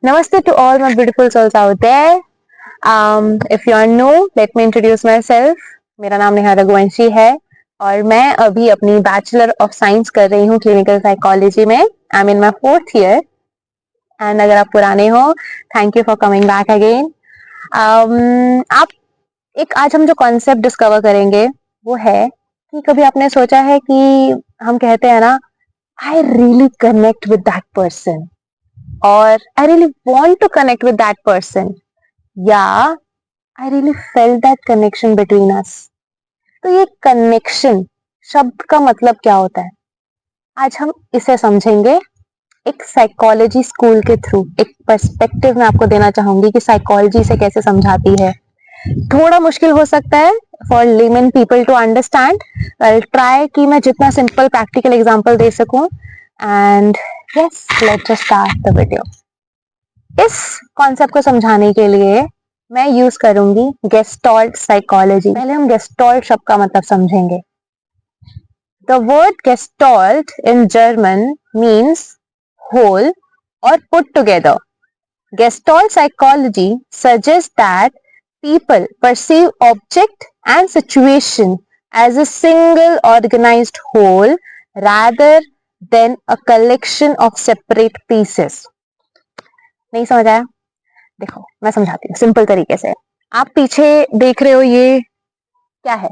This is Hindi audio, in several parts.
Namaste to all my beautiful souls out there. If you are new, let me introduce myself. मेरा नाम नेहा रघुवंशी है और मैं अभी अपनी बैचलर ऑफ साइंस कर रही हूँ क्लिनिकल साइकोलॉजी में. I am in my 4th year and अगर आप पुराने हो, thank you for coming back again. आज हम जो कॉन्सेप्ट डिस्कवर करेंगे वो है कि कभी आपने सोचा है कि हम कहते हैं ना, I really connect with that person और I really want to connect with that person या I really felt that connection between us. तो ये कनेक्शन शब्द का मतलब क्या होता है, आज हम इसे समझेंगे एक साइकोलॉजी स्कूल के थ्रू. एक पर्सपेक्टिव मैं आपको देना चाहूंगी कि साइकोलॉजी इसे कैसे समझाती है. थोड़ा मुश्किल हो सकता है for layman people to understand. I try कि मैं जितना सिंपल प्रैक्टिकल एग्जांपल दे सकूं. And yes, let's just start the video. इस कॉन्सेप्ट को समझाने के लिए मैं यूज करूंगी गेस्टॉल्ट साइकोलॉजी. पहले हम गेस्टॉल्ट शब्द का मतलब समझेंगे. The word gestalt in German means whole और put together. Gestalt psychology suggest that people perceive object and situation as a single organized whole rather than a collection of separate pieces. नहीं समझ आया? देखो मैं समझाती हूँ सिंपल तरीके से. आप पीछे देख रहे हो, ये क्या है?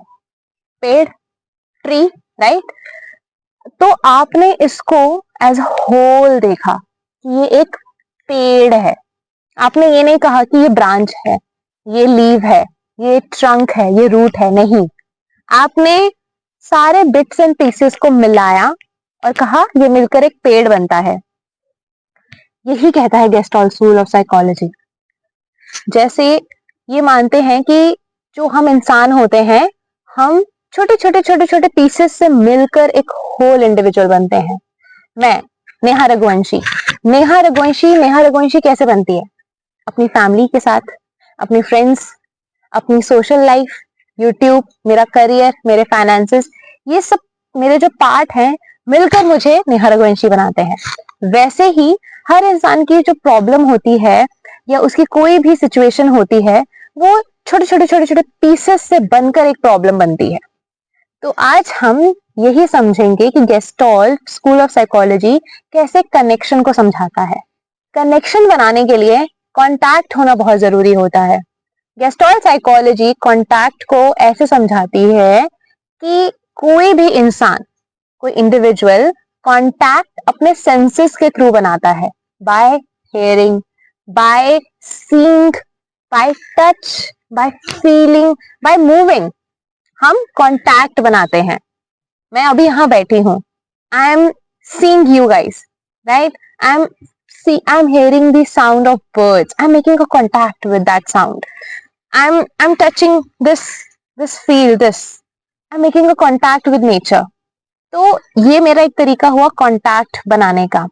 पेड़, ट्री, राइट? तो आपने इसको एज होल देखा कि ये एक पेड़ है. आपने ये नहीं कहा कि ये ब्रांच है, ये लीव है, ये ट्रंक है, ये रूट है. नहीं, आपने सारे बिट्स एंड पीसेस को मिलाया और कहा ये मिलकर एक पेड़ बनता है. यही कहता है गेस्टॉल्ट स्कूल ऑफ साइकोलॉजी. जैसे ये मानते हैं कि जो हम इंसान होते हैं, हम छोटे छोटे छोटे छोटे पीसेस से मिलकर एक होल इंडिविजुअल बनते हैं. मैं नेहा रघुवंशी, नेहा रघुवंशी कैसे बनती है? अपनी फैमिली के साथ, अपनी फ्रेंड्स, अपनी सोशल लाइफ, यूट्यूब, मेरा करियर, मेरे फाइनेंसेस, ये सब मेरे जो पार्ट हैं मिलकर मुझे नेहा रघुवंशी बनाते हैं. वैसे ही हर इंसान की जो प्रॉब्लम होती है या उसकी कोई भी सिचुएशन होती है, वो छोटे छोटे छोटे छोटे पीसेस से बनकर एक प्रॉब्लम बनती है. तो आज हम यही समझेंगे कि गेस्टॉल्ट स्कूल ऑफ साइकोलॉजी कैसे कनेक्शन को समझाता है. कनेक्शन बनाने के लिए कॉन्टैक्ट होना बहुत जरूरी होता है. गेस्टॉल्ट साइकोलॉजी कॉन्टैक्ट को ऐसे समझाती है कि कोई भी इंसान, कोई इंडिविजुअल कॉन्टैक्ट अपने सेंसेस के थ्रू बनाता है. By hearing, by seeing, by touch, by feeling, by moving हम कॉन्टैक्ट बनाते हैं. मैं अभी यहाँ बैठी हूँ, I am seeing you guys, right? I'm hearing the sound of birds. I'm making a contact with that sound. I'm touching this field. I'm making a contact with nature. तो ये मेरा एक तरीका हुआ कांटेक्ट बनाने का.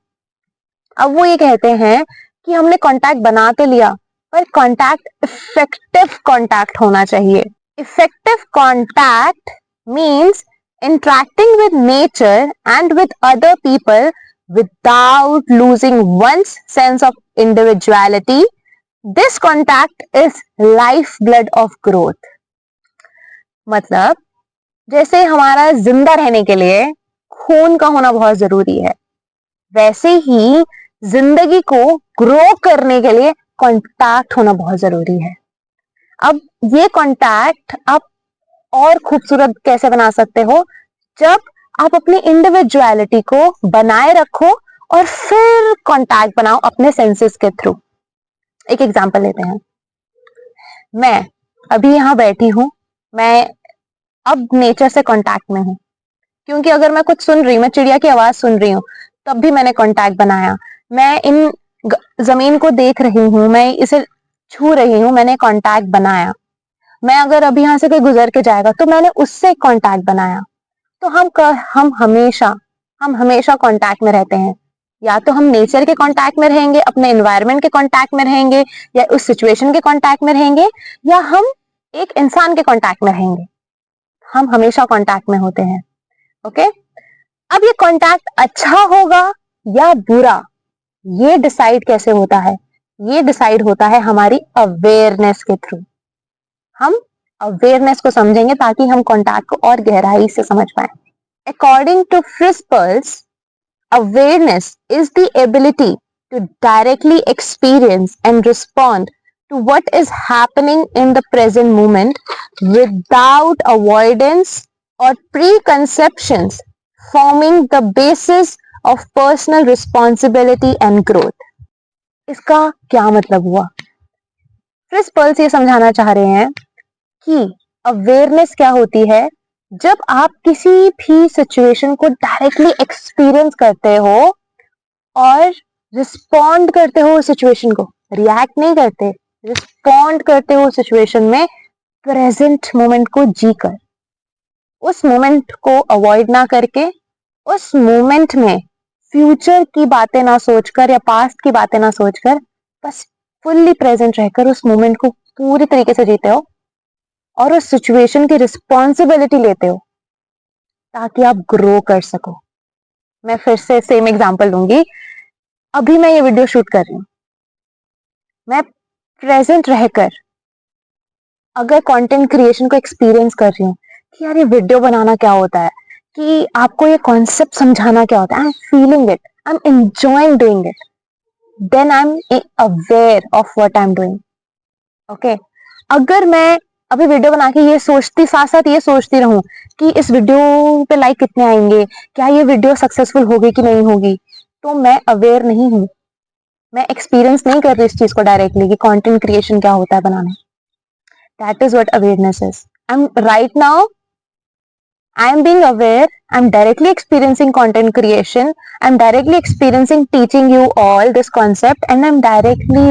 अब वो ये कहते हैं कि हमने कांटेक्ट बना तो लिया, पर कांटेक्ट इफेक्टिव कांटेक्ट होना चाहिए. Effective contact means interacting with nature and with other people without losing one's sense of individuality. This contact is lifeblood of growth. मतलब जैसे हमारा जिंदा रहने के लिए खून का होना बहुत जरूरी है, वैसे ही जिंदगी को ग्रो करने के लिए कांटेक्ट होना बहुत जरूरी है. अब ये कांटेक्ट आप और खूबसूरत कैसे बना सकते हो? जब आप अपनी इंडिविजुअलिटी को बनाए रखो और फिर कांटेक्ट बनाओ अपने सेंसेस के थ्रू. एक एग्जांपल लेते हैं. मैं अभी यहाँ बैठी हूँ, मैं अब नेचर से कांटेक्ट में हूँ, क्योंकि अगर मैं कुछ सुन रही हूँ, मैं चिड़िया की आवाज सुन रही हूँ, तब भी मैंने कांटेक्ट बनाया. मैं इन जमीन को देख रही हूँ, मैं इसे छू रही हूँ, मैंने कांटेक्ट बनाया. मैं अगर अभी यहाँ से कोई गुजर के जाएगा तो मैंने उससे कांटेक्ट बनाया. तो हम हमेशा कांटेक्ट में रहते हैं. या तो हम नेचर के कांटेक्ट में रहेंगे, अपने एनवायरनमेंट के कांटेक्ट में रहेंगे, या उस सिचुएशन के कांटेक्ट में रहेंगे, या हम एक इंसान के कांटेक्ट में रहेंगे. हम हमेशा कांटेक्ट में होते हैं. ओके, अब ये कांटेक्ट अच्छा होगा या बुरा, ये डिसाइड कैसे होता है? ये डिसाइड होता है हमारी अवेयरनेस के थ्रू। हम अवेयरनेस को समझेंगे ताकि हम कॉन्टैक्ट को और गहराई से समझ पाए। According to Fritz Perls, awareness is the ability to directly experience and respond to what is happening in the present moment without avoidance or preconceptions, forming the basis of personal responsibility and growth. इसका क्या मतलब हुआ? फ्रिस पर्ल्स ये समझाना चाह रहे हैं कि अवेयरनेस क्या होती है जब आप किसी भी सिचुएशन को डायरेक्टली एक्सपीरियंस करते हो और रिस्पॉन्ड करते हो उस सिचुएशन को, रिएक्ट नहीं करते, रिस्पॉन्ड करते हो सिचुएशन में प्रेजेंट मोमेंट को जीकर, उस मोमेंट को अवॉइड ना करके, उस मोमेंट में फ्यूचर की बातें ना सोचकर या पास्ट की बातें ना सोचकर बस फुल्ली प्रेजेंट रहकर उस मोमेंट को पूरी तरीके से जीते हो और उस सिचुएशन की रिस्पॉन्सिबिलिटी लेते हो ताकि आप ग्रो कर सको। मैं फिर से सेम एग्जांपल दूंगी। अभी मैं ये वीडियो शूट कर रही हूँ, मैं प्रेजेंट रहकर अगर कंटेंट क्रिएशन को एक्सपीरियंस कर रही हूँ कि यार ये वीडियो बनाना क्या होता है, कि आपको ये कॉन्सेप्ट समझाना क्या होता है, I am feeling it, I am enjoying doing it, then I am aware of what I am doing. Okay, अगर मैं अभी वीडियो बना के ये सोचती, साथ साथ ये सोचती रहूं कि इस वीडियो पे लाइक कितने आएंगे, क्या ये वीडियो सक्सेसफुल होगी कि नहीं होगी, तो मैं अवेयर नहीं हूं, मैं एक्सपीरियंस नहीं कर रही इस चीज को डायरेक्टली कि कंटेंट क्रिएशन क्या होता है बनाना। That is what awareness is. I am right now, I am being aware, I am directly experiencing content creation, I am directly experiencing teaching you all this concept, and I am directly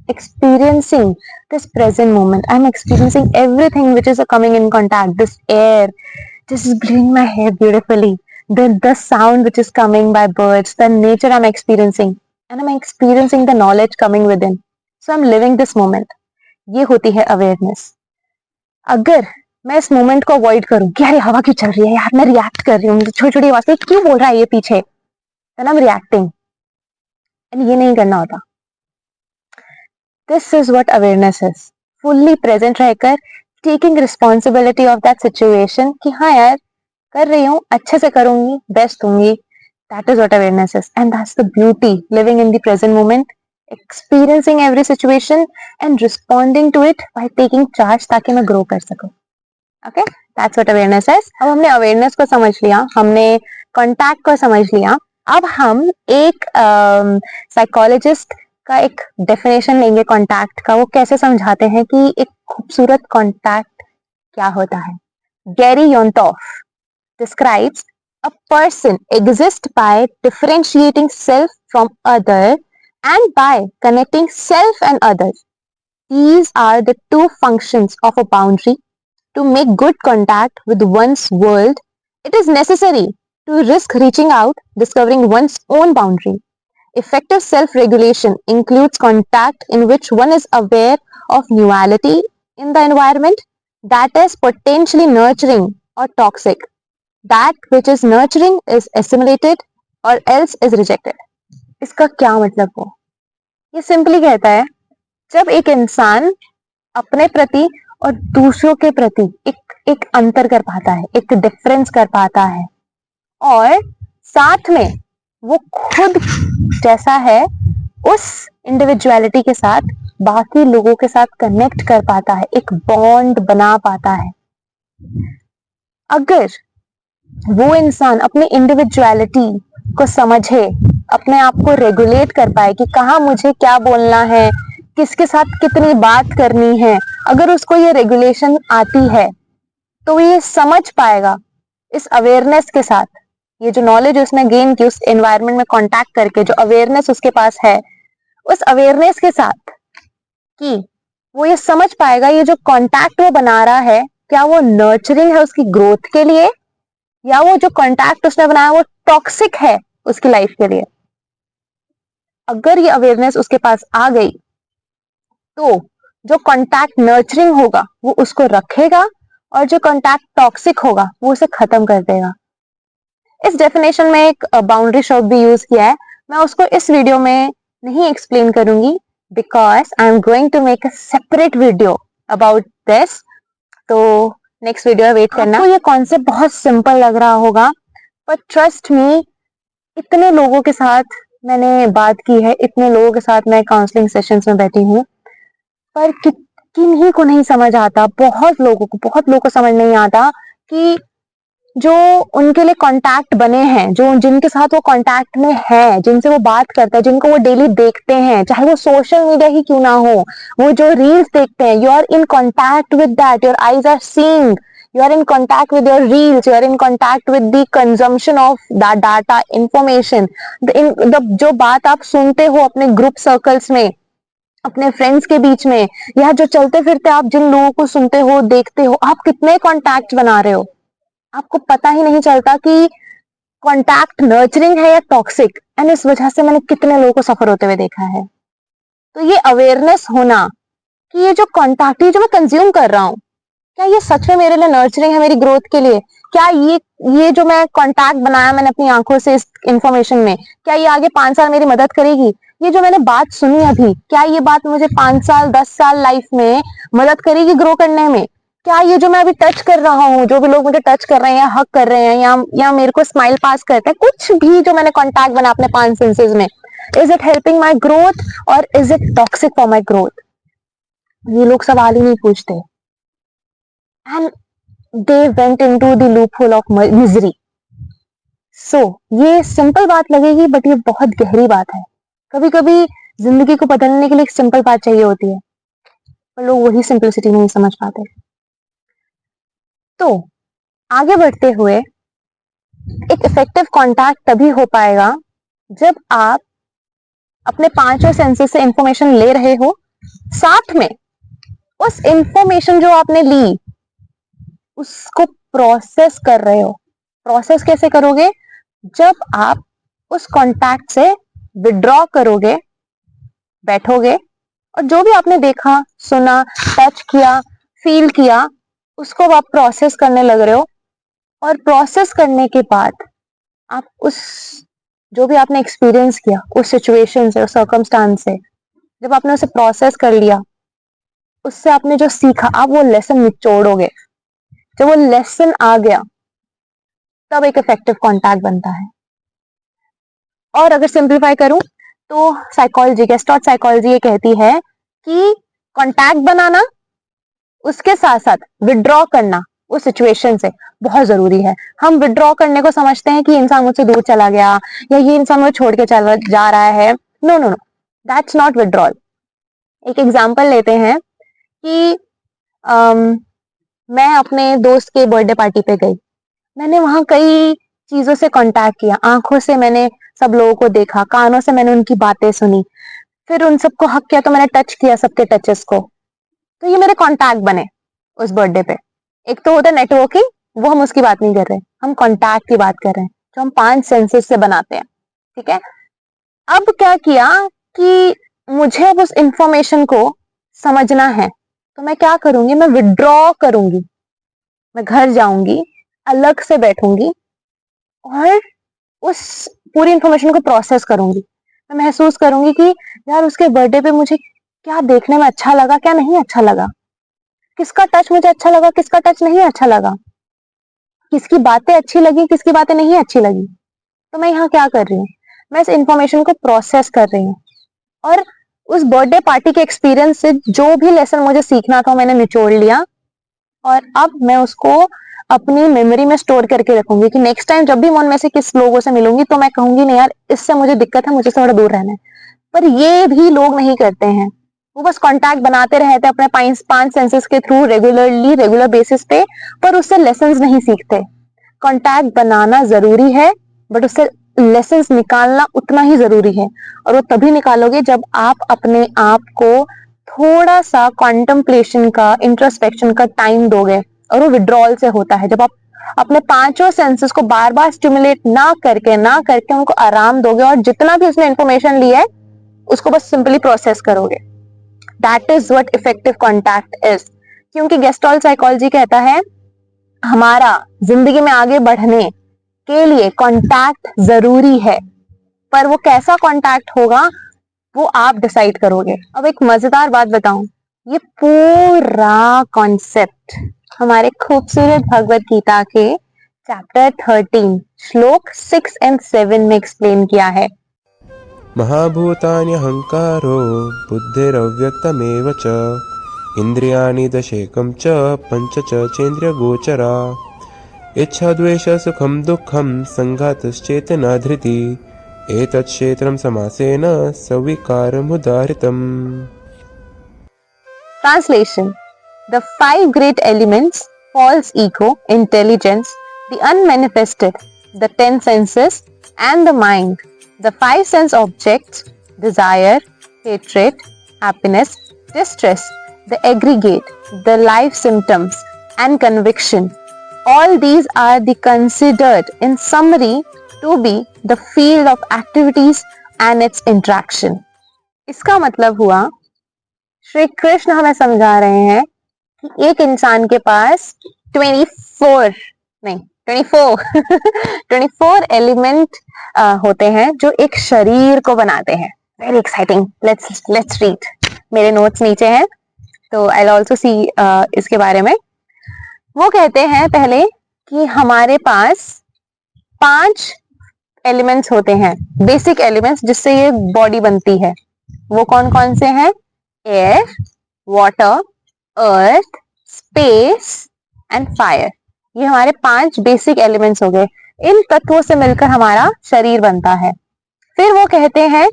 experiencing this present moment. I am experiencing everything which is coming in contact, this air, this is blowing my hair beautifully, the sound which is coming by birds, the nature I am experiencing, and I am experiencing the knowledge coming within. So I am living this moment. ये होती है awareness. अगर मैं इस मोमेंट को अवॉइड करूं कि यार हवा क्यों चल रही है, यार मैं रिएक्ट कर रही हूँ, छोटी छोटी आवाज में क्यों बोल रहा है ये पीछे, then I am reacting, and ये नहीं करना होता। This is what awareness is. Fully present रहकर taking responsibility of that situation कि हाँ यार कर रही हूँ, अच्छे से करूंगी, बेस्ट दूंगी। That is what awareness is, and that's the beauty, living in the present moment, experiencing every situation and responding to it by taking charge, ताकि मैं ग्रो कर सकूं। Okay, that's what awareness is. अब हमने अवेयरनेस को समझ लिया, हमने कॉन्टैक्ट को समझ लिया, अब हम एक साइकोलॉजिस्ट का एक डेफिनेशन लेंगे कॉन्टैक्ट का। वो कैसे समझाते हैं कि एक खूबसूरत कॉन्टैक्ट क्या होता है। Gary Yontef describes a person exists by differentiating self from other and by connecting self and others. These are the two functions of a boundary. To make good contact with one's world, it is necessary to risk reaching out, discovering one's own boundary. Effective self-regulation includes contact in which one is aware of duality in the environment that is potentially nurturing or toxic. That which is nurturing is assimilated or else is rejected. इसका क्या मतलब हो? ये सिंपली कहता है जब एक इंसान अपने प्रति और दूसरों के प्रति एक अंतर कर पाता है, एक डिफरेंस कर पाता है, और साथ में वो खुद जैसा है उस इंडिविजुअलिटी के साथ बाकी लोगों के साथ कनेक्ट कर पाता है, एक बॉन्ड बना पाता है। अगर वो इंसान अपनी इंडिविजुअलिटी को समझे, अपने आप को रेगुलेट कर पाए कि कहाँ मुझे क्या बोलना है, किसके साथ कितनी बात करनी है, अगर उसको ये रेगुलेशन आती है तो ये समझ पाएगा इस अवेयरनेस के साथ, ये जो नॉलेज उसने गेन की उस एनवायरनमेंट में कांटेक्ट करके, जो अवेयरनेस उसके पास है, उस अवेयरनेस के साथ कि वो ये समझ पाएगा ये जो कांटेक्ट वो बना रहा है क्या वो नर्चरिंग है उसकी ग्रोथ के लिए, या वो जो कांटेक्ट उसने बनाया वो टॉक्सिक है उसकी लाइफ के लिए। अगर ये अवेयरनेस उसके पास आ गई तो जो कांटेक्ट नर्चरिंग होगा वो उसको रखेगा और जो कांटेक्ट टॉक्सिक होगा वो उसे खत्म कर देगा। इस डेफिनेशन में एक बाउंड्री शब्द भी यूज किया है, मैं उसको इस वीडियो में नहीं एक्सप्लेन करूंगी, because I am going to make a separate video about this. तो नेक्स्ट वीडियो वेट करना। आपको ये कॉन्सेप्ट बहुत सिंपल लग रहा होगा, पर ट्रस्ट मी, इतने लोगों के साथ मैंने बात की है, इतने लोगों के साथ मैं काउंसलिंग सेशंस में बैठी हूँ, पर किन्हीं को नहीं समझ आता, बहुत लोगों को समझ नहीं आता कि जो उनके लिए कांटेक्ट बने हैं, जो जिनके साथ वो कांटेक्ट में है, जिनसे वो बात करता है, जिनको वो डेली देखते हैं, चाहे वो सोशल मीडिया ही क्यों ना हो, वो जो रील्स देखते हैं, you are in contact with that, your eyes are seeing, you are in contact with your reels, you are in contact with the consumption of that data information, जो बात आप सुनते हो अपने ग्रुप सर्कल्स में, अपने फ्रेंड्स के बीच में, या जो चलते फिरते आप जिन लोगों को सुनते हो, देखते हो, आप कितने कॉन्टैक्ट बना रहे हो, आपको पता ही नहीं चलता कि कॉन्टैक्ट नर्चरिंग है या टॉक्सिक। एंड इस वजह से मैंने कितने लोगों को सफर होते हुए देखा है। तो ये अवेयरनेस होना कि ये जो कॉन्टैक्ट, ये जो मैं कंज्यूम कर रहा हूँ, क्या ये सच में मेरे लिए नर्चरिंग है, मेरी ग्रोथ के लिए? क्या ये जो मैं कॉन्टैक्ट बनाया मैंने अपनी आंखों से इस इंफॉर्मेशन में, क्या ये आगे 5 साल मेरी मदद करेगी? ये जो मैंने बात सुनी अभी, क्या ये बात मुझे 5 साल 10 साल लाइफ में मदद करेगी ग्रो करने में? क्या ये जो मैं अभी टच कर रहा हूँ, जो भी लोग मुझे टच कर रहे हैं या हक कर रहे हैं या मेरे को स्माइल पास करते हैं, कुछ भी जो मैंने कॉन्टैक्ट बना अपने 5 सेंसेस में, is it helping my growth और is it toxic for my growth? ये लोग सवाल ही नहीं पूछते। And they went into the loophole of misery. So, ये सिंपल बात लगेगी, बट ये बहुत गहरी बात है। कभी कभी जिंदगी को बदलने के लिए एक सिंपल बात चाहिए होती है, पर लोग वही सिंपलिसिटी नहीं समझ पाते। तो आगे बढ़ते हुए, एक इफेक्टिव कॉन्टैक्ट तभी हो पाएगा जब आप अपने 5 सेंसेस से इंफॉर्मेशन ले रहे हो, साथ में उस इंफॉर्मेशन जो आपने ली उसको प्रोसेस कर रहे हो। प्रोसेस कैसे करोगे? जब आप उस कॉन्टैक्ट से विड्रॉ करोगे, बैठोगे और जो भी आपने देखा, सुना, टच किया, फील किया, उसको आप प्रोसेस करने लग रहे हो। और प्रोसेस करने के बाद आप उस जो भी आपने एक्सपीरियंस किया, उस सिचुएशन से, उस सर्कमस्टांस से, जब आपने उसे प्रोसेस कर लिया, उससे आपने जो सीखा, आप वो लेसन निचोड़ोगे। जब वो लेसन आ गया, तब एक इफेक्टिव कॉन्टैक्ट बनता है। और अगर सिंप्लीफाई करूं तो साइकोलॉजी, गेस्टॉट साइकोलॉजी ये कहती है कि कॉन्टैक्ट बनाना, उसके साथ साथ विड्रॉ करना उस सिचुएशन से बहुत जरूरी है। हम विड्रॉ करने को समझते हैं कि इंसान मुझसे दूर चला गया या ये इंसान मुझे छोड़ के चला जा रहा है। No no no, that's not withdrawal. एक एग्जाम्पल लेते हैं कि मैं अपने दोस्त के बर्थडे पार्टी पे गई। मैंने वहां कई चीजों से कांटेक्ट किया, आंखों से मैंने सब लोगों को देखा, कानों से मैंने उनकी बातें सुनी, फिर उन सबको हक किया, तो मैंने टच किया सबके टचेस को। तो ये मेरे कांटेक्ट बने उस बर्थडे पे। एक तो होता है नेटवर्किंग, वो हम उसकी बात नहीं कर रहे, हम कांटेक्ट की बात कर रहे हैं, जो हम 5 सेंसेस से बनाते हैं। ठीक है, अब क्या किया कि मुझे अब उस इंफॉर्मेशन को समझना है, तो मैं क्या करूंगी? मैं विड्रॉ करूंगी, मैं घर जाऊंगी, अलग से बैठूंगी और उस पूरी इंफॉर्मेशन को प्रोसेस करूंगी। मैं महसूस करूंगी कि यार उसके बर्थडे पे मुझे क्या देखने में अच्छा लगा, क्या नहीं अच्छा लगा, किसका टच मुझे अच्छा लगा, किसका टच नहीं अच्छा लगा, किसकी बातें अच्छी लगी, किसकी बातें नहीं अच्छी लगी। तो मैं यहाँ क्या कर रही हूँ? मैं इस इंफॉर्मेशन को प्रोसेस कर रही हूँ और उस बर्थडे पार्टी के एक्सपीरियंस से जो भी लेसन मुझे सीखना था मैंने निचोड़ लिया और अब मैं उसको अपनी मेमोरी में स्टोर करके रखूंगी कि नेक्स्ट टाइम जब भी मैं उनमें से किस लोगों से मिलूंगी तो मैं कहूंगी नहीं यार, इससे मुझे दिक्कत है, मुझे थोड़ा दूर रहना है। पर ये भी लोग नहीं करते हैं, वो बस कांटेक्ट बनाते रहते हैं अपने 5 सेंसेस के थ्रू रेगुलर बेसिस पे, पर उससे लेसन्स नहीं सीखते। कांटेक्ट बनाना जरूरी है, बट उससे लेसन्स निकालना उतना ही जरूरी है। और वो तभी निकालोगे जब आप अपने आप को थोड़ा सा कॉन्टेम्पलेशन का, इंट्रोस्पेक्शन का टाइम दोगे। और वो विड्रॉल से होता है जब आप अपने 5 सेंसेस को बार बार स्टिमुलेट ना करके उनको आराम दोगे और जितना भी उसने इंफॉर्मेशन ली है उसको बस सिंपली प्रोसेस करोगे। That is what effective contact is. क्योंकि गेस्टॉल्ट साइकोलॉजी कहता है हमारा जिंदगी में आगे बढ़ने के लिए कॉन्टैक्ट जरूरी है, पर वो कैसा कॉन्टैक्ट होगा वो आप डिसाइड करोगे। अब एक मजेदार बात बताऊं, ये पूरा कॉन्सेप्ट हमारे खूबसूरत भगवत गीता के चैप्टर 13 श्लोक 6 एंड 7 में एक्सप्लेन किया है। महाभूतान्यहंकारो बुद्धिरव्यक्तमेव च इंद्रियाणि दशेकं च पंच च चेन्द्रियगोचरा इच्छा द्वेष सुखम दुःखम संघातश्चेतना धृति एतत् क्षेत्रं समासेन सविकारमुदाहृतम्। Translation: The five great elements: false ego, intelligence, the unmanifested, the 10 senses, and the mind. The five sense objects: desire, hatred, happiness, distress, the aggregate, the life symptoms, and conviction. All these are the considered in summary to be the field of activities and its interaction. इसका मतलब हुआ, श्री कृष्ण हमें समझा रहे हैं कि एक इंसान के पास 24 एलिमेंट होते हैं जो एक शरीर को बनाते हैं। Very exciting, let's read. मेरे नोट्स नीचे हैं तो आई ऑल्सो सी इसके बारे में। वो कहते हैं पहले कि हमारे पास 5 एलिमेंट्स होते हैं, बेसिक एलिमेंट्स जिससे ये बॉडी बनती है। वो कौन कौन से हैं? Air, water, earth, space and fire. ये हमारे 5 बेसिक एलिमेंट्स हो गए। इन तत्वों से मिलकर हमारा शरीर बनता है। फिर वो कहते हैं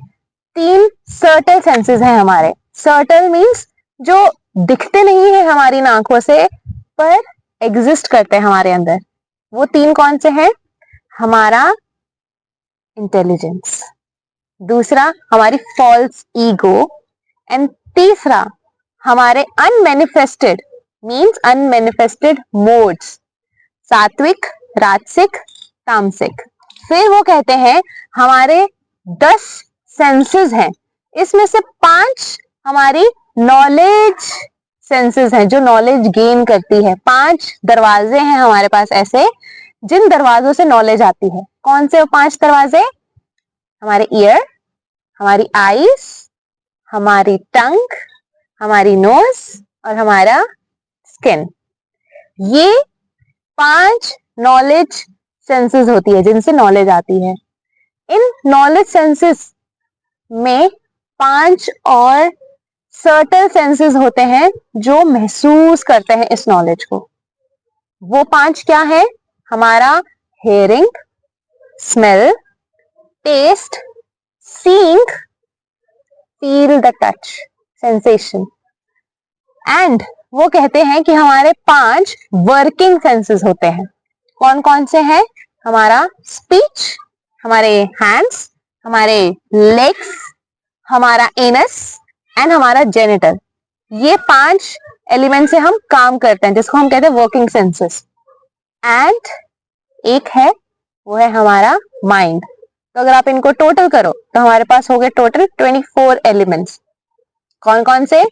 3 सर्टल सेंसेस हैं हमारे। सर्टल मीन्स जो दिखते नहीं है हमारी आंखों से पर एग्जिस्ट करते हैं हमारे अंदर। वो 3 कौन से हैं? हमारा इंटेलिजेंस, दूसरा हमारी फॉल्स ईगो, एंड तीसरा हमारे अनमैनिफेस्टेड मीन्स अनमैनिफेस्टेड मोड्स, सात्विक, राजसिक, तामसिक। फिर वो कहते हैं हमारे 10 सेंसेस हैं, इसमें से 5 हमारी नॉलेज सेंसेस हैं जो नॉलेज गेन करती है। 5 दरवाजे हैं हमारे पास ऐसे जिन दरवाजों से नॉलेज आती है। कौन से वो 5 दरवाजे? हमारे ईयर, हमारी आईज, हमारी टंग, हमारी नोज और हमारा स्किन। ये 5 नॉलेज सेंसेस होती है जिनसे नॉलेज आती है। इन नॉलेज सेंसेस में 5 और सर्टल सेंसेस होते हैं जो महसूस करते हैं इस नॉलेज को। वो 5 क्या है? हमारा hearing, smell, taste, seeing, feel the touch, sensation. And वो कहते हैं कि हमारे 5 वर्किंग सेंसेस होते हैं। कौन कौन से हैं? हमारा स्पीच, हमारे हैंड्स, हमारे लेग्स, हमारा एनस एंड हमारा जेनिटल। ये 5 एलिमेंट से हम काम करते हैं जिसको हम कहते हैं वर्किंग सेंसेस। एंड एक है, वो है हमारा माइंड। तो अगर आप इनको टोटल करो तो हमारे पास हो गए टोटल 24 एलिमेंट्स। कौन कौन से?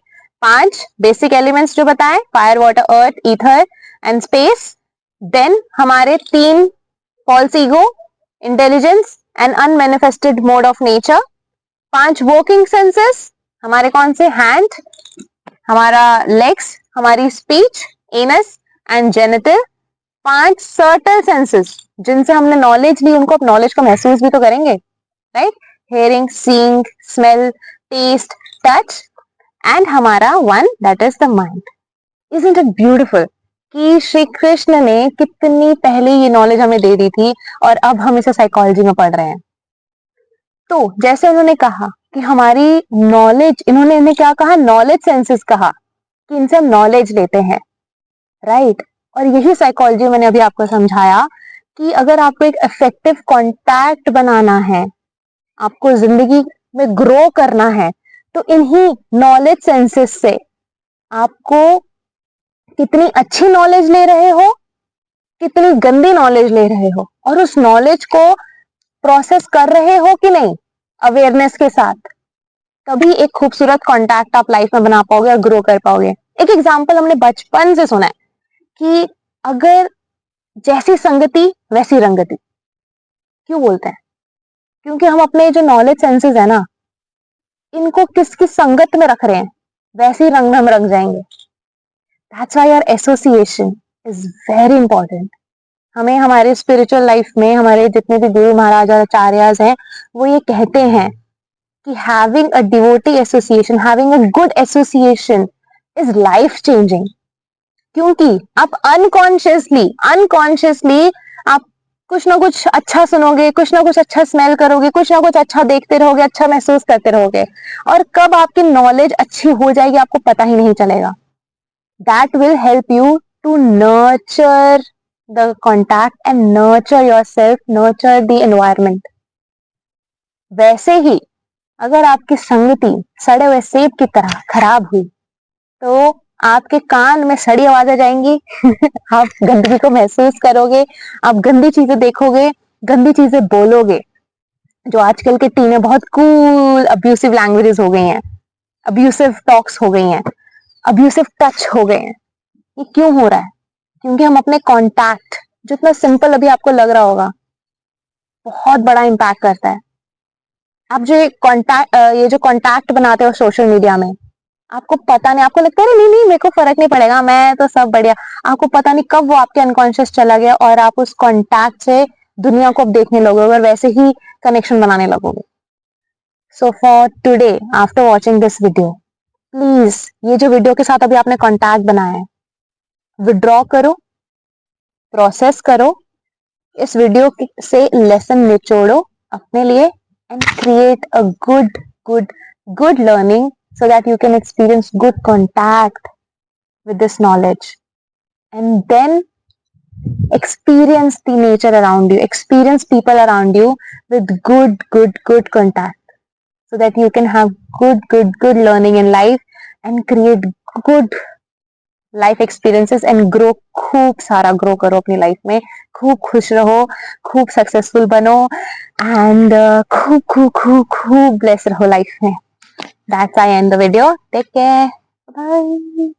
5 बेसिक एलिमेंट्स जो बताए, fire, water, earth, ether and space. Then हमारे 3 false ego, intelligence and unmanifested mode of nature. 5 working senses हमारे कौन से? हैंड, हमारा लेग्स, हमारी speech, anus and genital. 5 subtle senses जिनसे हमने नॉलेज ली, उनको नॉलेज को महसूस भी तो करेंगे, right? Hearing, seeing, smell, taste, touch and हमारा one that is the mind. Isn't it beautiful कि श्री कृष्ण ने कितनी पहले ये नॉलेज हमें दे दी थी और अब हम इसे साइकोलॉजी में पढ़ रहे हैं। तो जैसे उन्होंने कहा कि हमारी नॉलेज, इन्होंने इन्हें क्या कहा? नॉलेज सेंसेस कहा कि इनसे हम नॉलेज लेते हैं, राइट? और यही साइकोलॉजी मैंने अभी आपको समझाया कि अगर आपको एक इफेक्टिव कांटेक्ट बनाना है, आपको जिंदगी में ग्रो करना है, तो इन्हीं नॉलेज सेंसेस से आपको कितनी अच्छी नॉलेज ले रहे हो, कितनी गंदी नॉलेज ले रहे हो, और उस नॉलेज को प्रोसेस कर रहे हो कि नहीं अवेयरनेस के साथ, तभी एक खूबसूरत कांटेक्ट आप लाइफ में बना पाओगे और ग्रो कर पाओगे। एक एग्जांपल हमने बचपन से सुना है कि अगर जैसी संगति वैसी रंगति। क्यों बोलते हैं? क्योंकि हम अपने जो नॉलेज सेंसेस है ना, इनको किसकी संगत में रख रहे हैं, वैसे ही रंग में हम रंग जाएंगे. That's why your association is very important. हमें हमारे स्पिरिचुअल लाइफ में हमारे जितने भी गुरु महाराज और आचार्यज हैं, वो ये कहते हैं कि having a devotee association, having a good association is life changing. क्योंकि आप अनकॉन्शियसली आप कुछ ना कुछ अच्छा सुनोगे, कुछ ना कुछ अच्छा स्मेल करोगे, कुछ ना कुछ अच्छा देखते रहोगे, अच्छा महसूस करते रहोगे, और कब आपकी नॉलेज अच्छी हो जाएगी आपको पता ही नहीं चलेगा. That will help you to nurture the contact and nurture yourself, nurture the environment. वैसे ही अगर आपकी संगति सड़े हुए सेब की तरह खराब हुई तो आपके कान में सड़ी आवाजें जाएंगी. आप गंदगी को महसूस करोगे, आप गंदी चीजें देखोगे, गंदी चीजें बोलोगे. जो आजकल के टीने बहुत कूल अब्यूसिव लैंग्वेजेस हो गई हैं, अब्यूसिव टॉक्स हो गई हैं, अब्यूसिव टच हो गए हैं. ये क्यों हो रहा है? क्योंकि हम अपने कॉन्टैक्ट, जितना सिंपल अभी आपको लग रहा होगा, बहुत बड़ा इम्पैक्ट करता है. आप जो ये जो कॉन्टैक्ट बनाते हो सोशल मीडिया में, आपको पता नहीं, आपको लगता है नहीं नहीं मेरे को फर्क नहीं पड़ेगा, मैं तो सब बढ़िया. आपको पता नहीं कब वो आपके अनकॉन्शियस चला गया और आप उस कॉन्टैक्ट से दुनिया को अब देखने लगोगे और वैसे ही कनेक्शन बनाने लगोगे. So for today after watching this video, please ये जो वीडियो के साथ अभी आपने कॉन्टैक्ट बनाया है, विड्रॉ करो, प्रोसेस करो, इस वीडियो से लेसन निचोड़ो अपने लिए, and create a good learning so that you can experience good contact with this knowledge, and then experience the nature around you, experience people around you with good contact, so that you can have good learning in life and create good life experiences and grow. खूब सारा ग्रो करो अपनी लाइफ में, खूब खुश रहो, खूब सक्सेसफुल बनो, एंड खूब ब्लेस रहो लाइफ में. That's I end the video. Take care. Bye.